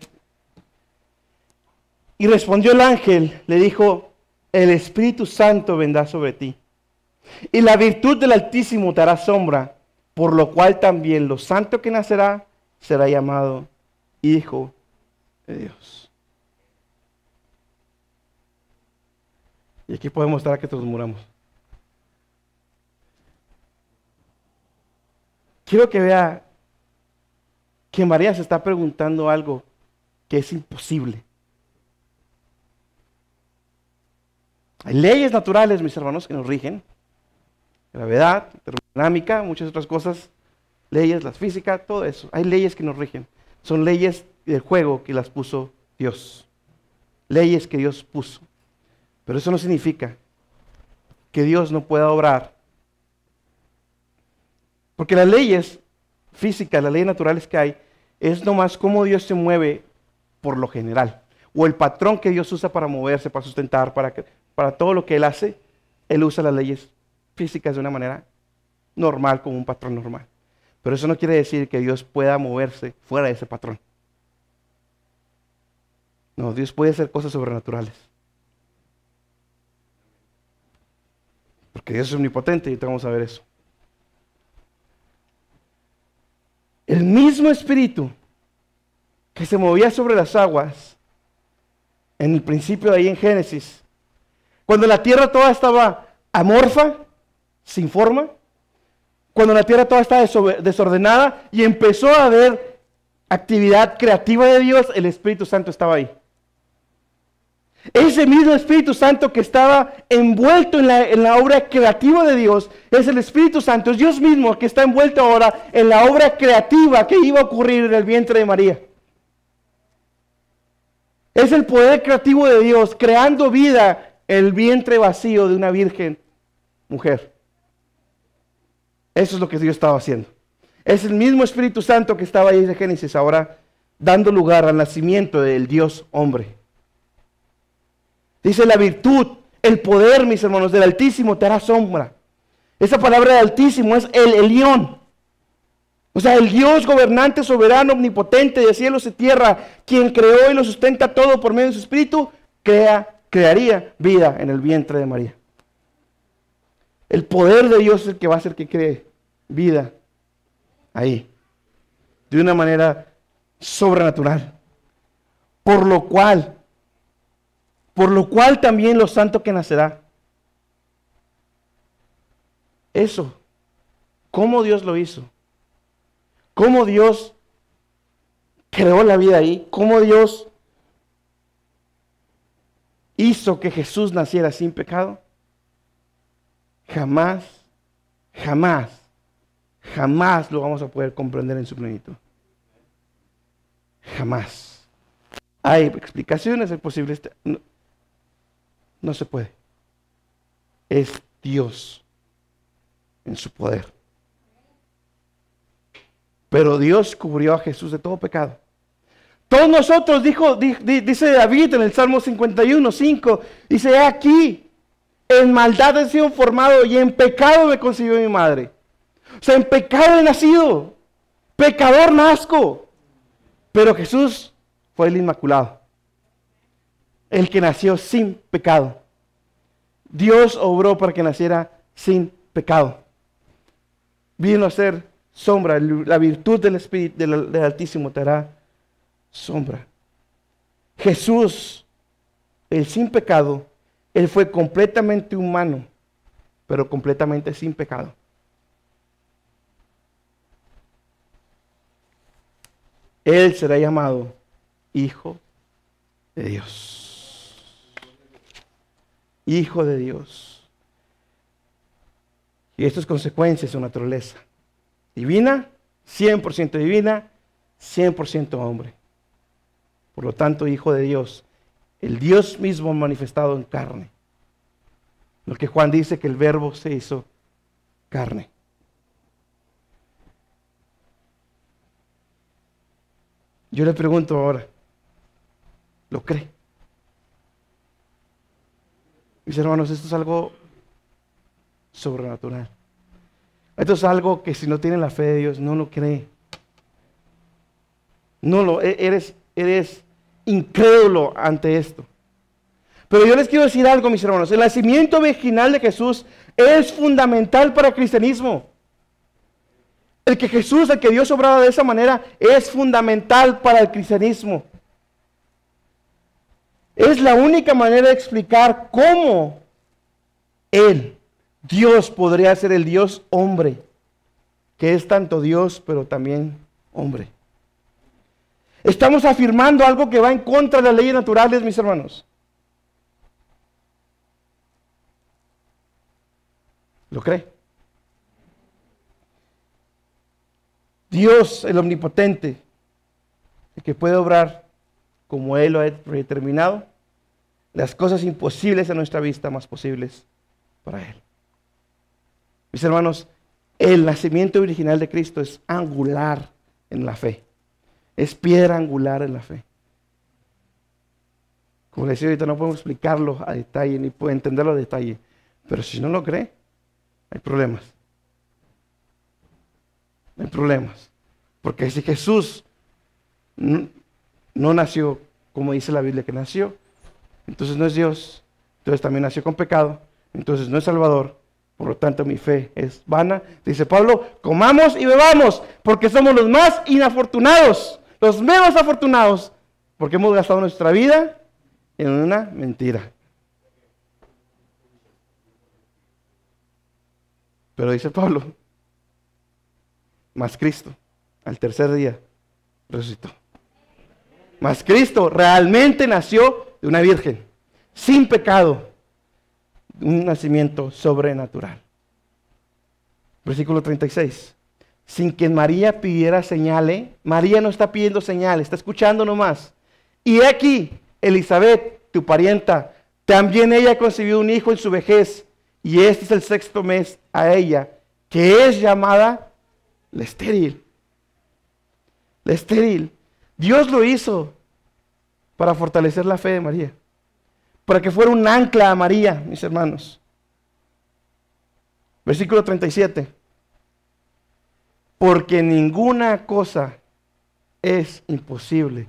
Speaker 1: Y respondió el ángel, le dijo, el Espíritu Santo vendrá sobre ti, y la virtud del Altísimo te hará sombra, por lo cual también lo santo que nacerá será llamado Hijo de Dios. Y aquí podemos estar a que todos muramos. Quiero que vea que María se está preguntando algo que es imposible. Hay leyes naturales, mis hermanos, que nos rigen. Gravedad, termodinámica, muchas otras cosas. Leyes, la física, todo eso. Hay leyes que nos rigen. Son leyes del juego que las puso Dios. Leyes que Dios puso. Pero eso no significa que Dios no pueda obrar. Porque las leyes físicas, las leyes naturales que hay, es nomás cómo Dios se mueve por lo general. O el patrón que Dios usa para moverse, para sustentar, para todo lo que Él hace. Él usa las leyes físicas de una manera normal, como un patrón normal. Pero eso no quiere decir que Dios pueda moverse fuera de ese patrón. No, Dios puede hacer cosas sobrenaturales. Porque Dios es omnipotente y ahorita vamos a ver eso. El mismo Espíritu que se movía sobre las aguas en el principio de ahí en Génesis, cuando la tierra toda estaba amorfa, sin forma, cuando la tierra toda estaba desordenada y empezó a haber actividad creativa de Dios, el Espíritu Santo estaba ahí. Ese mismo Espíritu Santo que estaba envuelto en la obra creativa de Dios, es el Espíritu Santo, es Dios mismo que está envuelto ahora en la obra creativa que iba a ocurrir en el vientre de María. Es el poder creativo de Dios creando vida en el vientre vacío de una virgen mujer. Eso es lo que Dios estaba haciendo. Es el mismo Espíritu Santo que estaba ahí en Génesis ahora dando lugar al nacimiento del Dios hombre. Dice la virtud, el poder, mis hermanos, del Altísimo te hará sombra. Esa palabra de Altísimo es el Elión. O sea, el Dios gobernante, soberano, omnipotente de cielos y tierra, quien creó y lo sustenta todo por medio de su Espíritu, crearía vida en el vientre de María. El poder de Dios es el que va a hacer que cree vida ahí, de una manera sobrenatural. Por lo cual también lo santo que nacerá. Eso, ¿cómo Dios lo hizo? ¿Cómo Dios creó la vida ahí? ¿Cómo Dios hizo que Jesús naciera sin pecado? Jamás lo vamos a poder comprender en su plenitud. Jamás. Hay explicaciones, es posible. No se puede. Es Dios en su poder. Pero Dios cubrió a Jesús de todo pecado. Todos nosotros, dice David en el Salmo 51:5, dice, aquí, en maldad he sido formado y en pecado me concibió mi madre. O sea, en pecado he nacido, pecador nazco. Pero Jesús fue el inmaculado, el que nació sin pecado. Dios obró para que naciera sin pecado. Vino a ser sombra, la virtud del Espíritu del Altísimo te hará sombra. Jesús, el sin pecado, Él fue completamente humano, pero completamente sin pecado. Él será llamado Hijo de Dios. Hijo de Dios. Y esto es consecuencia de su naturaleza. Divina, 100% divina, 100% hombre. Por lo tanto, Hijo de Dios, el Dios mismo manifestado en carne. Lo que Juan dice que el Verbo se hizo carne. Yo le pregunto ahora, ¿lo cree? Mis hermanos, esto es algo sobrenatural. Esto es algo que si no tienen la fe de Dios, no lo cree. Eres incrédulo ante esto. Pero yo les quiero decir algo, mis hermanos. El nacimiento virginal de Jesús es fundamental para el cristianismo. El que Dios obrara de esa manera, es fundamental para el cristianismo. Es la única manera de explicar cómo Él, Dios, podría ser el Dios hombre, que es tanto Dios, pero también hombre. Estamos afirmando algo que va en contra de las leyes naturales, mis hermanos. ¿Lo cree? Dios, el omnipotente, el que puede obrar como Él lo ha predeterminado, las cosas imposibles a nuestra vista más posibles para Él. Mis hermanos, el nacimiento original de Cristo es angular en la fe. Es piedra angular en la fe. Como les decía ahorita, no podemos explicarlo a detalle, ni puedo entenderlo a detalle. Pero si no lo cree, hay problemas. Hay problemas. Porque si Jesús no nació como dice la Biblia que nació, entonces no es Dios, entonces también nació con pecado, entonces no es Salvador, por lo tanto mi fe es vana. Dice Pablo, comamos y bebamos, porque somos los más inafortunados, los menos afortunados, porque hemos gastado nuestra vida en una mentira. Pero dice Pablo, mas Cristo, al tercer día, resucitó. Mas Cristo realmente nació de una virgen, sin pecado, un nacimiento sobrenatural. Versículo 36. Sin que María pidiera señales, María no está pidiendo señales, está escuchando nomás. Y he aquí, Elizabeth, tu parienta, también ella concibió un hijo en su vejez, y este es el 6º mes a ella, que es llamada la estéril. La estéril. Dios lo hizo para fortalecer la fe de María, para que fuera un ancla a María, mis hermanos. Versículo 37. Porque ninguna cosa es imposible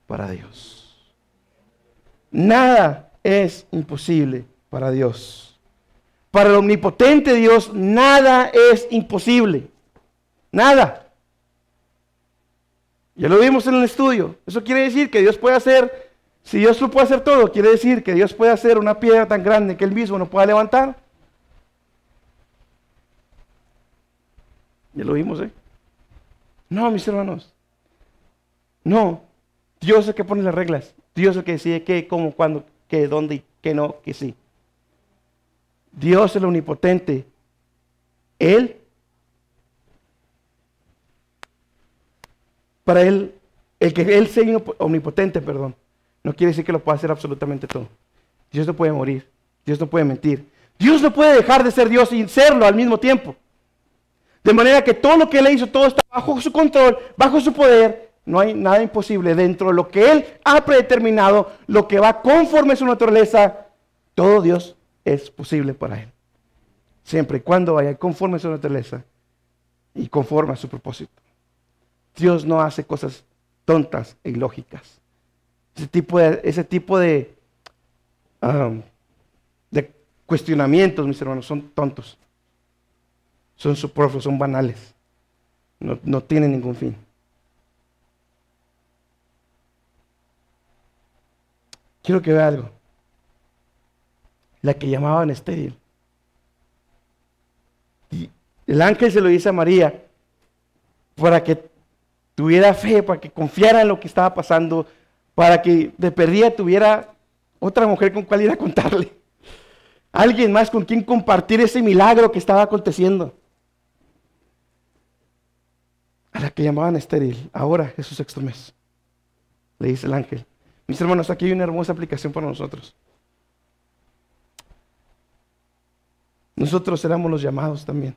Speaker 1: para Dios. Nada es imposible para Dios. Para el omnipotente Dios, nada es imposible. Nada. Ya lo vimos en el estudio. Eso quiere decir que Dios puede hacer, si Dios lo puede hacer todo, quiere decir que Dios puede hacer una piedra tan grande que Él mismo no pueda levantar. Ya lo vimos, ¿eh? No, mis hermanos. No. Dios es el que pone las reglas. Dios es el que decide qué, cómo, cuándo, qué, dónde y qué no, qué sí. Dios es el omnipotente. Para Él, el que Él sea omnipotente, perdón, no quiere decir que lo pueda hacer absolutamente todo. Dios no puede morir. Dios no puede mentir. Dios no puede dejar de ser Dios y serlo al mismo tiempo. De manera que todo lo que Él hizo, todo está bajo su control, bajo su poder. No hay nada imposible dentro de lo que Él ha predeterminado, lo que va conforme a su naturaleza. Todo Dios es posible para Él. Siempre y cuando vaya conforme a su naturaleza y conforme a su propósito. Dios no hace cosas tontas e ilógicas. Ese tipo de cuestionamientos, mis hermanos, son tontos. Son superfluos, son banales. No tienen ningún fin. Quiero que vea algo. La que llamaban estéril. Y el ángel se lo dice a María para que tuviera fe, para que confiara en lo que estaba pasando, para que de perdida tuviera otra mujer con cual ir a contarle. Alguien más con quien compartir ese milagro que estaba aconteciendo. A la que llamaban estéril, ahora es su 6º mes. Le dice el ángel. Mis hermanos, aquí hay una hermosa aplicación para nosotros. Nosotros éramos los llamados también.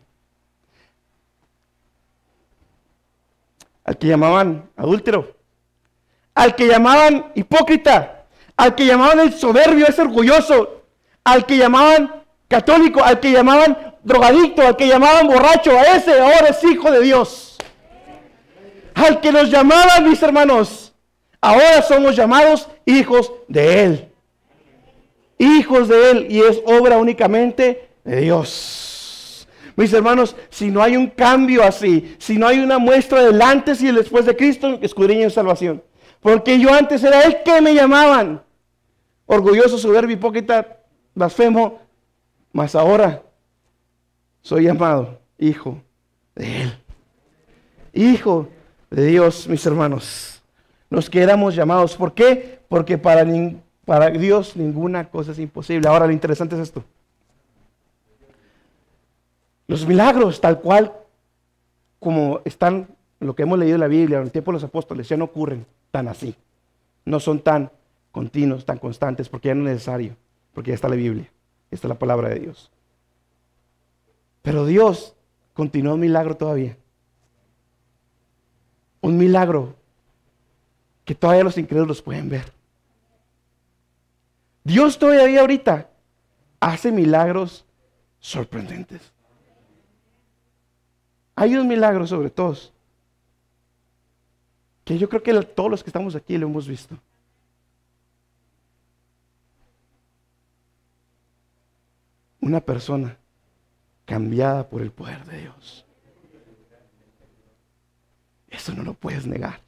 Speaker 1: Al que llamaban adúltero, al que llamaban hipócrita, al que llamaban el soberbio, ese orgulloso, al que llamaban católico, al que llamaban drogadicto, al que llamaban borracho, a ese ahora es hijo de Dios. Al que nos llamaban, mis hermanos, ahora somos llamados hijos de Él. Hijos de Él, y es obra únicamente de Dios. Mis hermanos, si no hay un cambio así, si no hay una muestra del antes y el después de Cristo, escudriñen salvación. Porque yo antes era el que me llamaban orgulloso, soberbio, hipócrita, blasfemo, Mas ahora soy llamado hijo de Él. Hijo de Dios, mis hermanos. Los que éramos llamados. ¿Por qué? Porque para Dios ninguna cosa es imposible. Ahora lo interesante es esto. Los milagros, tal cual como están, lo que hemos leído en la Biblia, en el tiempo de los apóstoles, ya no ocurren tan así. No son tan continuos, tan constantes, porque ya no es necesario, porque ya está la Biblia, está la palabra de Dios. Pero Dios continúa un milagro todavía. Un milagro que todavía los incrédulos pueden ver. Dios todavía ahorita hace milagros sorprendentes. Hay un milagro sobre todos, que yo creo que todos los que estamos aquí lo hemos visto. Una persona cambiada por el poder de Dios. Eso no lo puedes negar.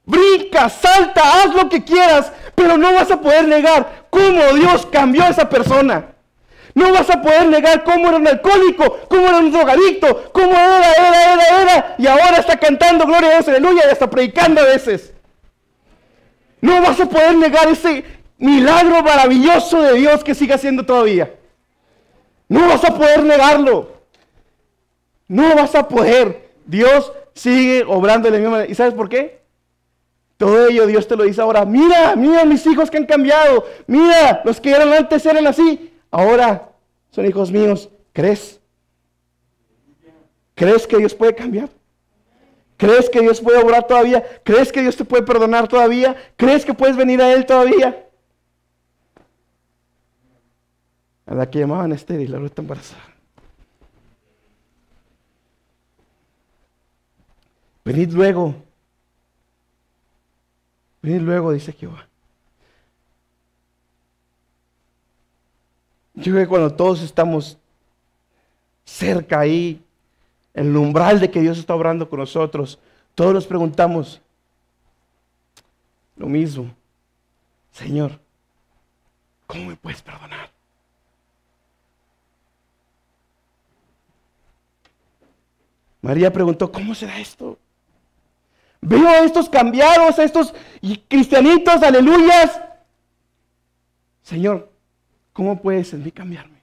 Speaker 1: Brinca, salta, haz lo que quieras, pero no vas a poder negar cómo Dios cambió a esa persona. No vas a poder negar cómo era un alcohólico, cómo era un drogadicto, cómo era, y ahora está cantando gloria a Dios, aleluya, y está predicando a veces. No vas a poder negar ese milagro maravilloso de Dios que sigue haciendo todavía. No vas a poder negarlo. No vas a poder. Dios sigue obrando de la misma manera. ¿Y sabes por qué? Todo ello Dios te lo dice ahora. Mira mis hijos que han cambiado. Mira, los que eran antes eran así. Ahora son hijos míos. ¿Crees? ¿Crees que Dios puede cambiar? ¿Crees que Dios puede obrar todavía? ¿Crees que Dios te puede perdonar todavía? ¿Crees que puedes venir a Él todavía? A la que llamaban estéril, ahora está embarazada. Venid luego, dice Jehová. Yo creo que cuando todos estamos cerca ahí, en el umbral de que Dios está obrando con nosotros, todos nos preguntamos lo mismo. Señor, ¿cómo me puedes perdonar? María preguntó, ¿cómo será esto? Veo a estos cambiados, a estos cristianitos, aleluyas. Señor, ¿cómo puedes en mí cambiarme?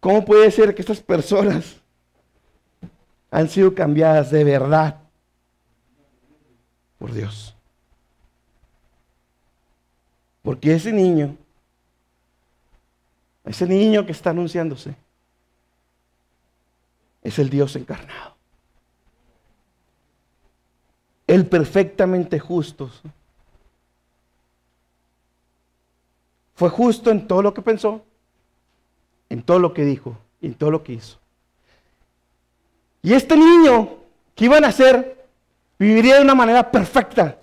Speaker 1: ¿Cómo puede ser que estas personas han sido cambiadas de verdad por Dios? Porque ese niño que está anunciándose, es el Dios encarnado. El perfectamente justo. Fue justo en todo lo que pensó, en todo lo que dijo y en todo lo que hizo. Y este niño que iba a nacer viviría de una manera perfecta,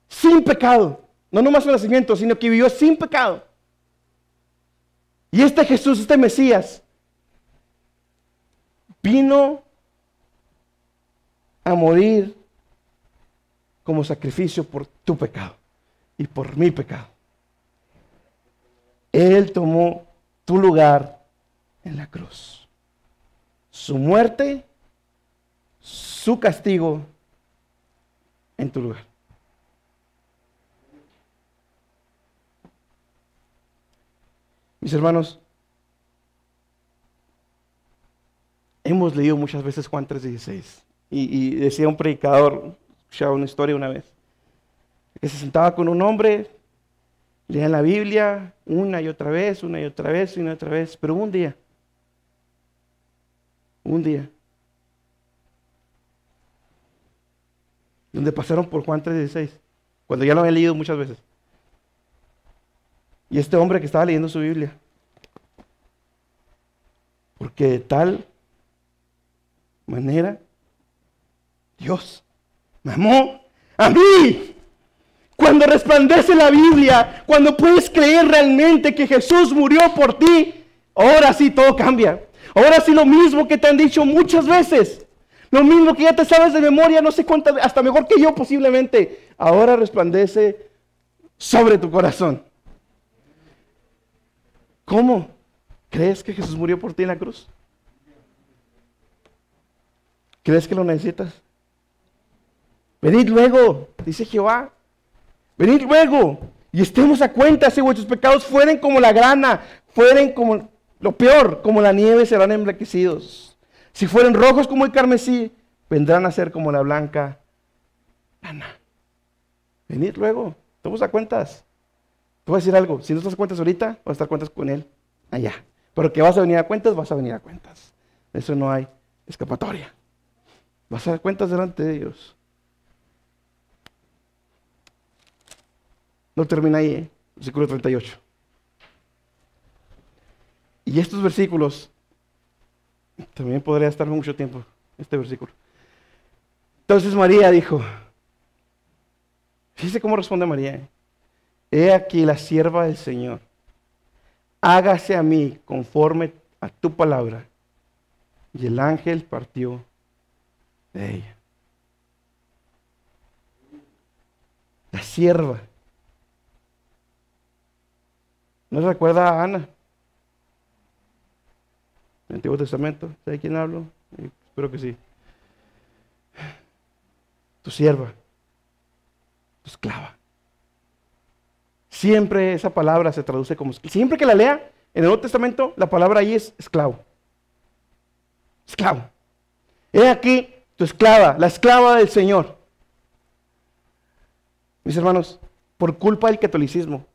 Speaker 1: sin pecado. No nomás su nacimiento, sino que vivió sin pecado. Y este Jesús, este Mesías, vino a morir como sacrificio por tu pecado y por mi pecado. Él tomó tu lugar en la cruz. Su muerte, su castigo en tu lugar. Mis hermanos, hemos leído muchas veces Juan 3:16 y decía un predicador, escuchaba una historia una vez, que se sentaba con un hombre, leía la Biblia una y otra vez, pero un día, donde pasaron por Juan 3:16, cuando ya lo habían leído muchas veces, y este hombre que estaba leyendo su Biblia, porque de tal manera Dios me amó a mí. Cuando resplandece la Biblia, cuando puedes creer realmente que Jesús murió por ti, ahora sí todo cambia. Ahora sí lo mismo que te han dicho muchas veces, lo mismo que ya te sabes de memoria, no sé cuántas, hasta mejor que yo posiblemente, ahora resplandece sobre tu corazón. ¿Cómo? ¿Crees que Jesús murió por ti en la cruz? ¿Crees que lo necesitas? Venid luego, dice Jehová. Venid luego y estemos a cuenta si vuestros pecados fueren como la grana, fueren como lo peor, como la nieve serán emblanquecidos. Si fueren rojos como el carmesí, vendrán a ser como la blanca lana. Venid luego, estamos a cuentas. Te voy a decir algo, si no estás a cuentas ahorita, vas a estar a cuentas con Él allá. Pero que vas a venir a cuentas, vas a venir a cuentas. Eso no hay escapatoria. Vas a dar cuentas delante de Dios. No termina ahí, versículo 38. Y estos versículos, también podría estar mucho tiempo, este versículo. Entonces María dijo, fíjese cómo responde María. He aquí la sierva del Señor, hágase a mí conforme a tu palabra. Y el ángel partió de ella. La sierva. ¿No recuerda a Ana? En el Antiguo Testamento. ¿Sabe de quién hablo? Espero que sí. Tu sierva, tu esclava. Siempre esa palabra se traduce como esclavo. Siempre que la lea en el Nuevo Testamento, la palabra ahí es esclavo. Esclavo. He aquí tu esclava, la esclava del Señor. Mis hermanos, por culpa del catolicismo,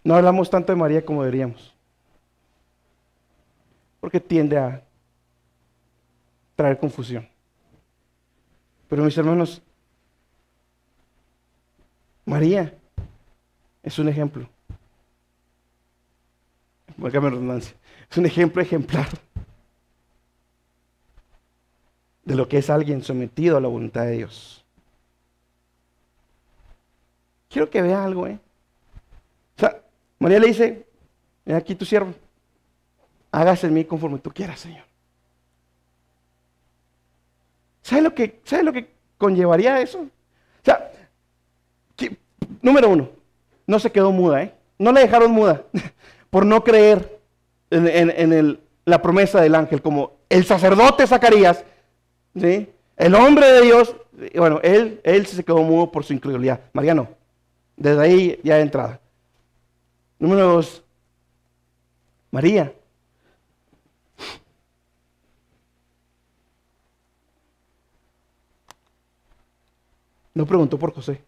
Speaker 1: no hablamos tanto de María como deberíamos. Porque tiende a traer confusión. Pero mis hermanos, María es un ejemplo. Válgame la redundancia. Es un ejemplo ejemplar de lo que es alguien sometido a la voluntad de Dios. Quiero que vea algo, O sea, María le dice, he aquí tu siervo, hágase en mí conforme tú quieras, Señor. ¿Sabe lo que conllevaría eso? O sea, número uno, no se quedó muda, No la dejaron muda por no creer en la promesa del ángel, como el sacerdote Zacarías, ¿sí? El hombre de Dios, bueno, él se quedó mudo por su incredulidad. María no. Desde ahí ya de entrada. Número dos, María no preguntó por José.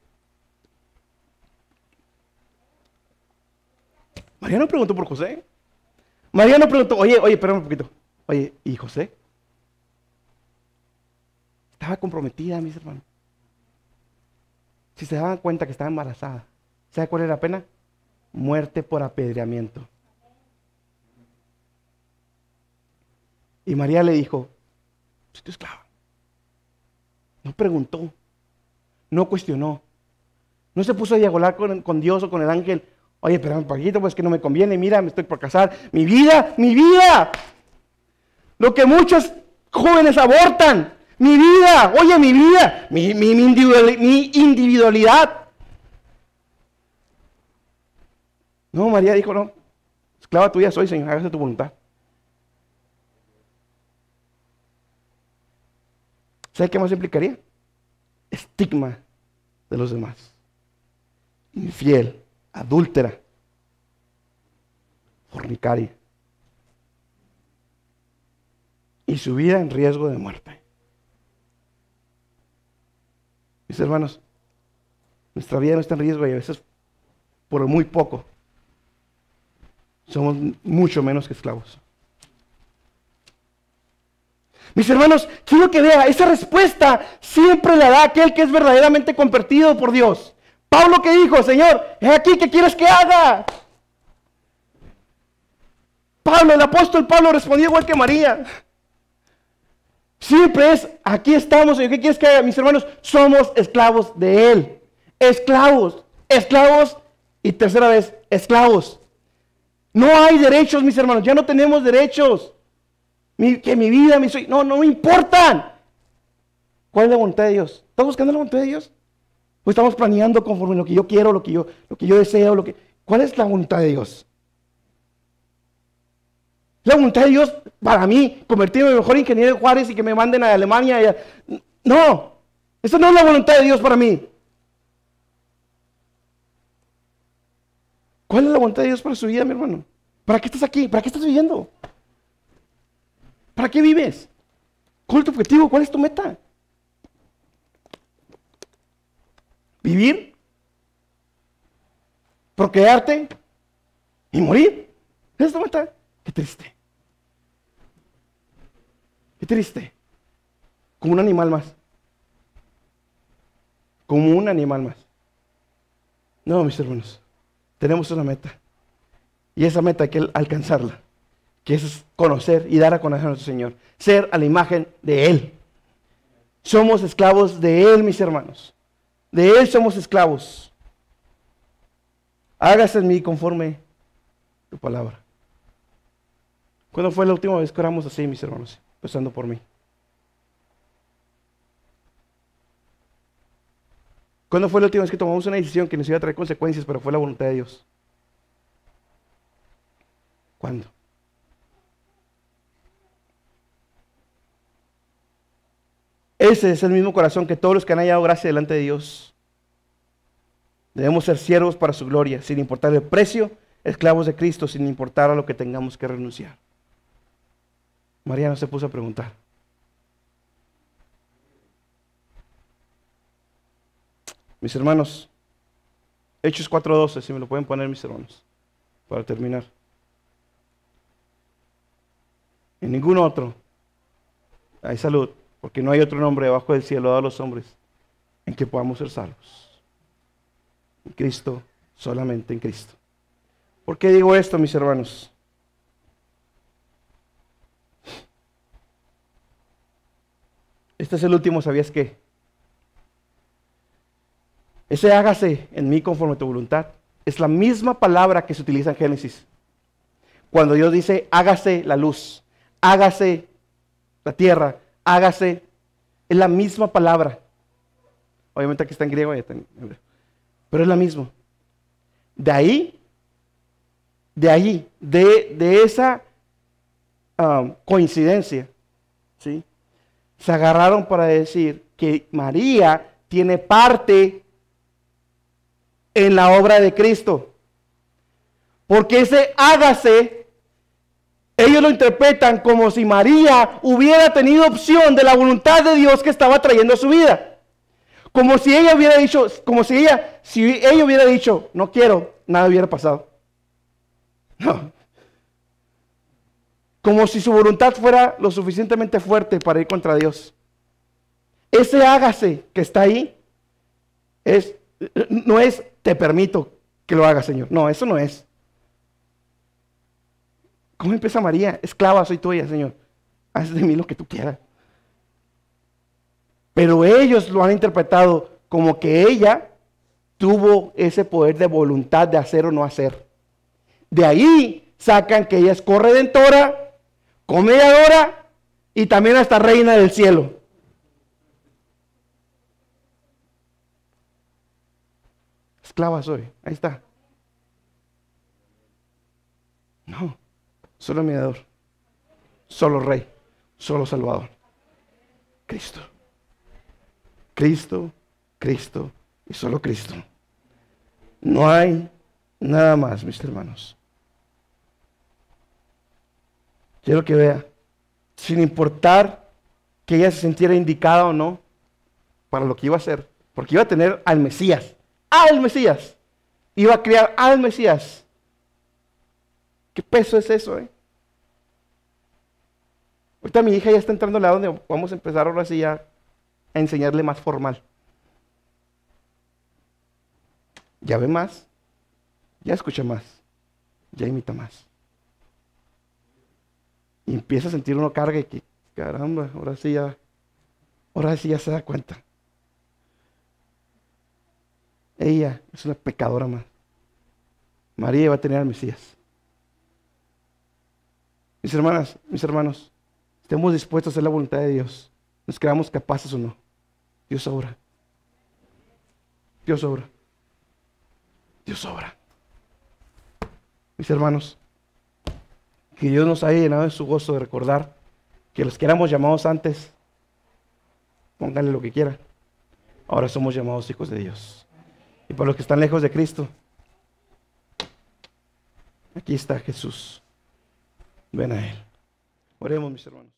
Speaker 1: María no preguntó por José. María no preguntó, oye, espérame un poquito. Oye, ¿y José? Estaba comprometida, mis hermanos. Si se daban cuenta que estaba embarazada, ¿sabe cuál era la pena? Muerte por apedreamiento. Y María le dijo, soy tu esclava. No preguntó, no cuestionó, no se puso a dialogar con Dios o con el ángel. Oye, espérame un poquito, pues que no me conviene, mira, me estoy por casar. Mi vida, lo que muchos jóvenes abortan. Mi vida, oye, mi vida, mi individualidad. No, María dijo, no, esclava tuya soy, Señor, hágase tu voluntad. ¿Sabe qué más implicaría? Estigma de los demás. Infiel, adúltera, fornicaria. Y su vida en riesgo de muerte. Mis hermanos, nuestra vida no está en riesgo y a veces por muy poco somos mucho menos que esclavos. Mis hermanos, quiero que vea, esa respuesta siempre la da aquel que es verdaderamente convertido por Dios. Pablo que dijo, Señor, es aquí, ¿qué quieres que haga? Pablo, el apóstol Pablo respondió igual que María. Siempre es, aquí estamos, Señor, ¿qué quieres que haga? Mis hermanos, somos esclavos de Él. Esclavos y tercera vez, esclavos. No hay derechos, mis hermanos, ya no tenemos derechos. Que mi vida, no me importan. ¿Cuál es la voluntad de Dios? ¿Estás buscando la voluntad de Dios? ¿O estamos planeando conforme lo que yo quiero, lo que yo deseo, ¿cuál es la voluntad de Dios? La voluntad de Dios para mí, convertirme en el mejor ingeniero de Juárez y que me manden a Alemania. No, esa no es la voluntad de Dios para mí. ¿Cuál es la voluntad de Dios para su vida, mi hermano? ¿Para qué estás aquí? ¿Para qué estás viviendo? ¿Para qué vives? ¿Cuál es tu objetivo? ¿Cuál es tu meta? ¿Vivir? ¿Procrearte? ¿Y morir? ¿Esa es tu meta? Qué triste. Qué triste. Como un animal más. Como un animal más. No, mis hermanos. Tenemos una meta. Y esa meta hay que alcanzarla. Que es conocer y dar a conocer a nuestro Señor. Ser a la imagen de Él. Somos esclavos de Él, mis hermanos. De Él somos esclavos. Hágase en mí conforme tu palabra. ¿Cuándo fue la última vez que oramos así, mis hermanos? Empezando por mí. ¿Cuándo fue la última vez que tomamos una decisión que nos iba a traer consecuencias, pero fue la voluntad de Dios? ¿Cuándo? Ese es el mismo corazón que todos los que han hallado gracia delante de Dios. Debemos ser siervos para su gloria, sin importar el precio, esclavos de Cristo, sin importar a lo que tengamos que renunciar. María no se puso a preguntar. Mis hermanos, Hechos 4:12, si me lo pueden poner, mis hermanos, para terminar. En ningún otro hay salud, porque no hay otro nombre debajo del cielo dado a los hombres en que podamos ser salvos. En Cristo, solamente en Cristo. ¿Por qué digo esto, mis hermanos? Este es el último, ¿sabías qué? Ese hágase en mí conforme a tu voluntad es la misma palabra que se utiliza en Génesis. Cuando Dios dice, hágase la luz, hágase la tierra, hágase, es la misma palabra. Obviamente aquí está en griego, pero es la misma. De esa coincidencia, ¿sí? Se agarraron para decir que María tiene parte en la obra de Cristo. Porque ese hágase, ellos lo interpretan como si María hubiera tenido opción de la voluntad de Dios que estaba trayendo a su vida. Como si ella hubiera dicho, si ella hubiera dicho, no quiero, nada hubiera pasado. No. Como si su voluntad fuera lo suficientemente fuerte para ir contra Dios. Ese hágase que está ahí, no es te permito que lo haga, Señor. No, eso no es. ¿Cómo empieza María? Esclava soy tuya, Señor. Haz de mí lo que tú quieras. Pero ellos lo han interpretado como que ella tuvo ese poder de voluntad de hacer o no hacer. De ahí sacan que ella es corredentora, comediadora y también hasta reina del cielo. Esclava soy, ahí está. No, solo mediador, solo rey, solo salvador. Cristo. Cristo, Cristo y solo Cristo. No hay nada más, mis hermanos. Quiero que vea, sin importar que ella se sintiera indicada o no para lo que iba a hacer, porque iba a tener al Mesías, iba a criar al Mesías. ¿Qué peso es eso, Ahorita mi hija ya está entrando a la donde vamos a empezar ahora sí ya a enseñarle más formal. Ya ve más, ya escucha más, ya imita más. Y empieza a sentir uno carga y que, caramba, ahora sí ya se da cuenta. Ella es una pecadora más. María va a tener al Mesías. Mis hermanas, mis hermanos, estemos dispuestos a hacer la voluntad de Dios. Nos creamos capaces o no. Dios obra. Dios obra. Dios obra. Mis hermanos, Que Dios nos haya llenado de su gozo de recordar que los que éramos llamados antes, pónganle lo que quieran, ahora somos llamados hijos de Dios. Y para los que están lejos de Cristo, aquí está Jesús. Ven a Él. Oremos, mis hermanos.